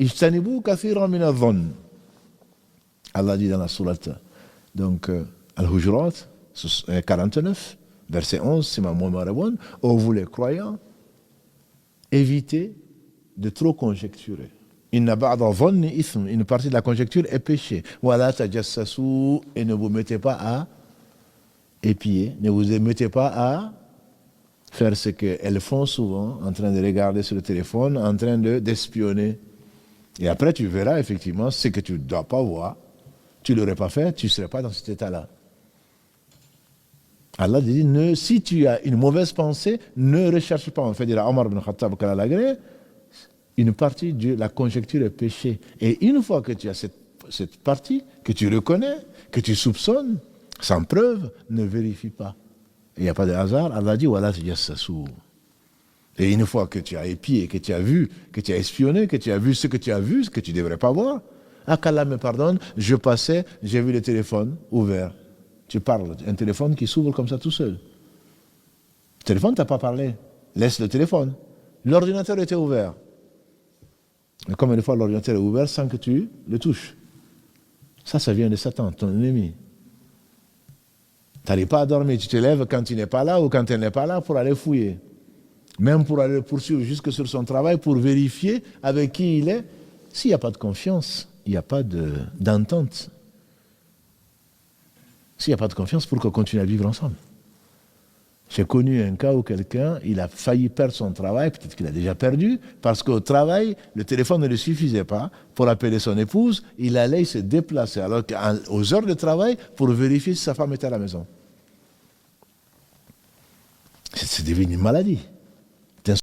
Ijtanibu kathiran min adh-dhann. Allah dit dans la sourate Al-Hujurat, 49, verset 11, c'est ma mémoire est bonne. Ô vous les croyants, évitez de trop conjecturer. Inna ba'da dhanni ithm, une partie de la conjecture est péché. Wala tajassasu, et ne vous mettez pas à épier, ne vous mettez pas à faire ce qu'elles font souvent, en train de regarder sur le téléphone, en train d'espionner. Et après, tu verras effectivement ce que tu ne dois pas voir. Tu ne l'aurais pas fait, tu ne serais pas dans cet état-là. Allah dit, si tu as une mauvaise pensée, ne recherche pas. En fait, il y a Omar ibn Khattab, une partie de la conjecture est péché. Et une fois que tu as cette partie, que tu reconnais, que tu soupçonnes, sans preuve, ne vérifie pas. Il n'y a pas de hasard. Allah dit, voilà, et une fois que tu as épié, que tu as vu, que tu as espionné, que tu as vu ce que tu as vu, ce que tu ne devrais pas voir, qu'Allah me pardonne, je passais, j'ai vu le téléphone ouvert. Tu parles, un téléphone qui s'ouvre comme ça tout seul. Le téléphone, tu n'as pas parlé. Laisse le téléphone. L'ordinateur était ouvert. Mais combien de fois l'ordinateur est ouvert sans que tu le touches? Ça vient de Satan, ton ennemi. Tu n'arrives pas à dormir, tu te lèves quand il n'est pas là ou quand elle n'est pas là pour aller fouiller. Même pour aller le poursuivre jusque sur son travail, pour vérifier avec qui il est. S'il n'y a pas de confiance, il n'y a pas d'entente. S'il n'y a pas de confiance, pourquoi continuer à vivre ensemble? J'ai connu un cas où quelqu'un, il a failli perdre son travail, peut-être qu'il a déjà perdu, parce qu'au travail, le téléphone ne lui suffisait pas pour appeler son épouse, il allait se déplacer, alors qu'aux heures de travail, pour vérifier si sa femme était à la maison. C'est devenu une maladie.